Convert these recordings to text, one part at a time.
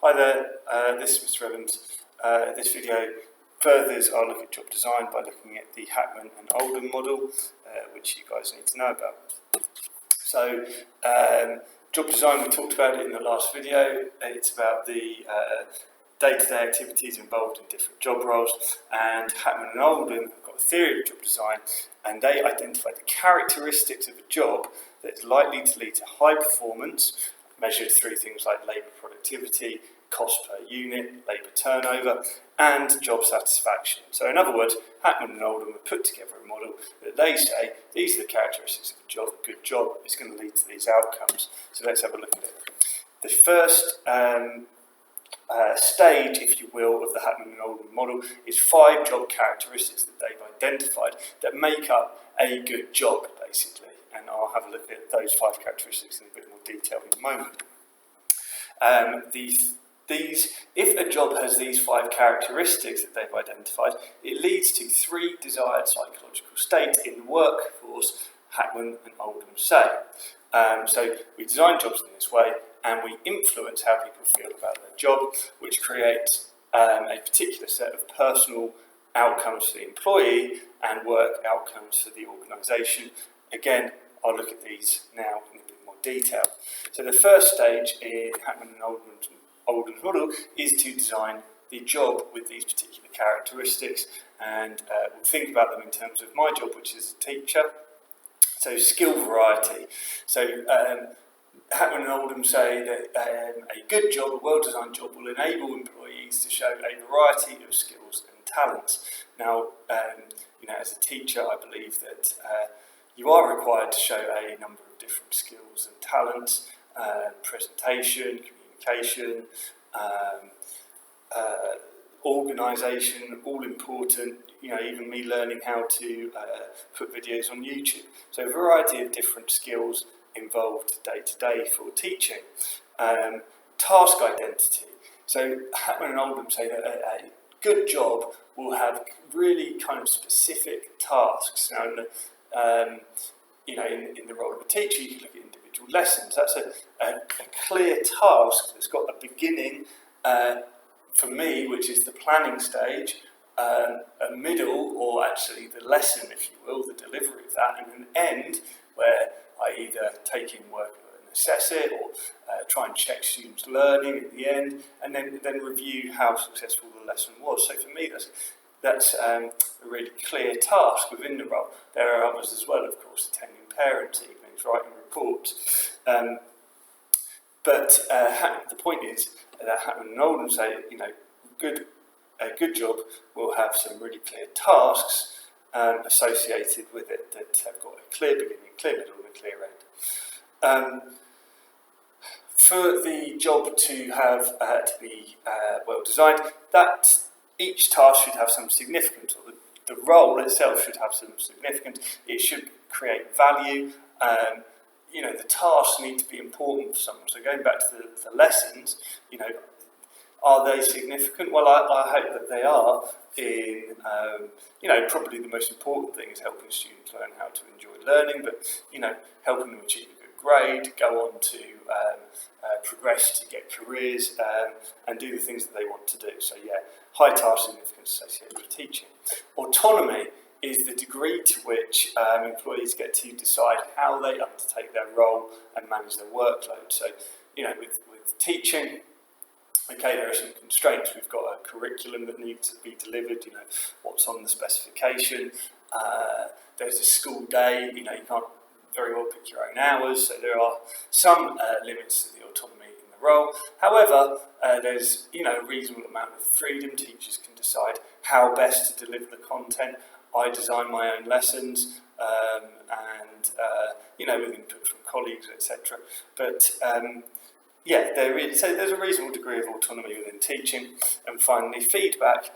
Hi there, this is Mr. Evans. This video furthers our look at job design by looking at the Hackman and Oldham model, which you guys need to know about. So, job design, we talked about it in the last video. It's about the day-to-day activities involved in different job roles, and Hackman and Oldham have got a theory of job design, and they identified the characteristics of a job that's likely to lead to high performance, measured through things like labour productivity, cost per unit, labour turnover, and job satisfaction. So in other words, Hackman and Oldham have put together a model that they say these are the characteristics of a job. A good job is going to lead to these outcomes. So let's have a look at it. The first stage, if you will, of the Hackman and Oldham model is 5 job characteristics that they've identified that make up a good job, basically. And I'll have a look at those 5 characteristics in a bit more detail in a moment. If a job has these 5 characteristics that they've identified, it leads to 3 desired psychological states in the workforce, Hackman and Oldham say. So we design jobs in this way, and we influence how people feel about their job, which creates a particular set of personal outcomes for the employee and work outcomes for the organisation. Again, I'll look at these now in a bit more detail. So the first stage in Hackman and Oldham's model is to design the job with these particular characteristics, and we'll think about them in terms of my job, which is a teacher. So skill variety. So Hackman and Oldham say that a good job, a well-designed job, will enable employees to show a variety of skills and talents. Now, as a teacher, I believe that you are required to show a number of different skills and talents, presentation, communication, organisation, all important, even me learning how to put videos on YouTube. So a variety of different skills involved day to day for teaching. Task identity. So Hackman and Oldham say that a good job will have really kind of specific tasks. Now, in the role of a teacher, you can look at individual lessons. That's a clear task that's got a beginning, for me, which is the planning stage, a middle, or actually the lesson, if you will, the delivery of that, and an end where I either take in work and assess it, or try and check students' learning at the end, and then review how successful the lesson was. So for me, that's a really clear task within the role. There are others as well, of course, attending parents' evenings, writing reports. But the point is that Hackman and Oldham say, a good job will have some really clear tasks associated with it that have got a clear beginning, clear middle, and a clear end. For the job to have to be well designed, that each task should have some significance, or the role itself should have some significance. It should create value. The tasks need to be important for someone. So going back to the lessons, are they significant? Well, I hope that they are. Probably the most important thing is helping students learn how to enjoy learning, but helping them achieve a good grade, go on to progress to get careers, and do the things that they want to do. So yeah, high task significance associated with teaching. Autonomy is the degree to which employees get to decide how they undertake their role and manage their workload. So, with teaching, okay, there are some constraints. We've got a curriculum that needs to be delivered, what's on the specification. There's a school day, you can't very well pick your own hours, so there are some limits to the autonomy in the role. However, there's a reasonable amount of freedom. Teachers can decide how best to deliver the content. I design my own lessons, with input from colleagues, etc. But there's a reasonable degree of autonomy within teaching. And finally, feedback.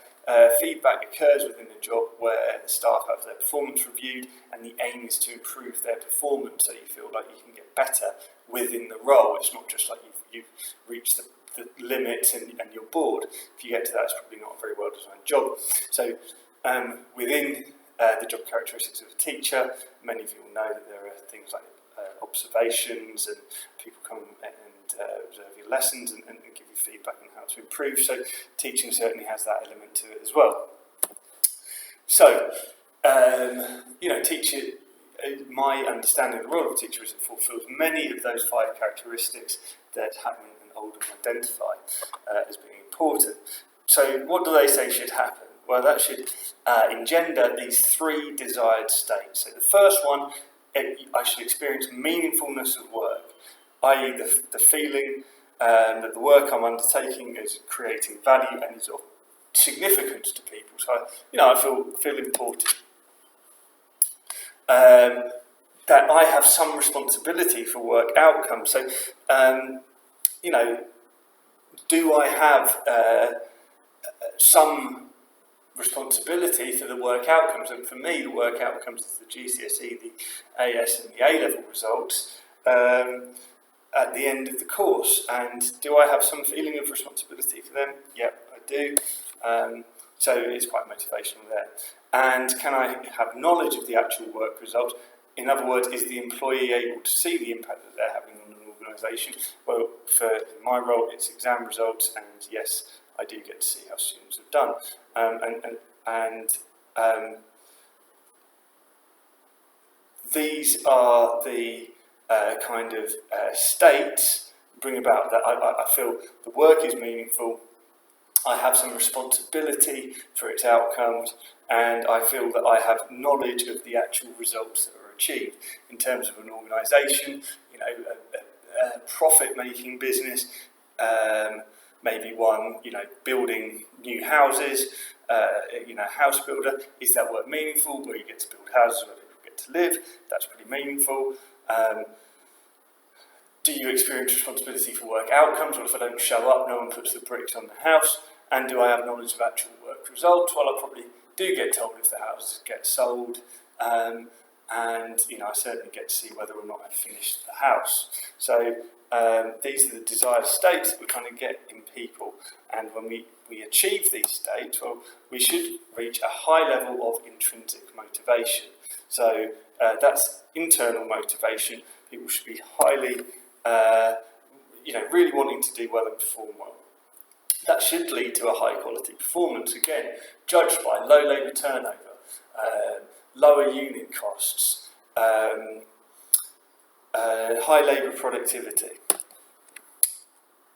Feedback occurs within the job where staff have their performance reviewed, and the aim is to improve their performance, so you feel like you can get better within the role. It's not just like you've reached the limit and you're bored. If you get to that, it's probably not a very well designed job. So within the job characteristics of a teacher, many of you will know that there are things like observations, and people come and observe your lessons and give you feedback on how to improve. So teaching certainly has that element to it as well. So, teacher, my understanding of the role of a teacher is it fulfills many of those 5 characteristics that Hackman and Oldham identify as being important. So what do they say should happen? Well, that should engender these 3 desired states. So the first one, I should experience meaningfulness of work, i.e. the feeling that the work I'm undertaking is creating value and is of significance to people. So, I feel important. That I have some responsibility for work outcomes. So, do I have some responsibility for the work outcomes? And for me, the work outcomes is the GCSE, the AS and the A-level results at the end of the course. And do I have some feeling of responsibility for them? Yep, I do. So it's quite motivational there. And can I have knowledge of the actual work result? In other words, is the employee able to see the impact that they're having on an organisation? Well, for my role, it's exam results, and yes, I do get to see how students have done. These are the kind of states bring about that I feel the work is meaningful, I have some responsibility for its outcomes, and I feel that I have knowledge of the actual results that are achieved. In terms of an organisation, a profit-making business, maybe one, building new houses, house builder, is that work meaningful, where you get to build houses where people get to live? That's pretty meaningful. Do you experience responsibility for work outcomes? Well, if I don't show up, no one puts the bricks on the house. And do I have knowledge of actual work results? Well, I probably do get told if the house gets sold, and I certainly get to see whether or not I've finished the house. So these are the desired states that we kind of get in people, and when we achieve these states, well, we should reach a high level of intrinsic motivation. So that's internal motivation. People should be highly, really wanting to do well and perform well. That should lead to a high quality performance, again, judged by low labour turnover, lower unit costs, high labour productivity.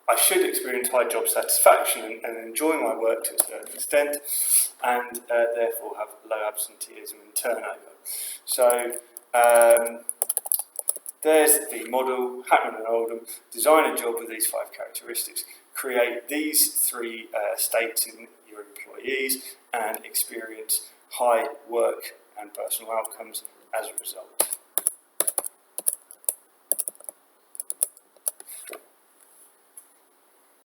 I should experience high job satisfaction and enjoy my work to a certain extent, and therefore have low absenteeism and turnover. So there's the model, Hackman and Oldham. Design a job with these 5 characteristics. Create these 3 states in your employees and experience high work and personal outcomes as a result.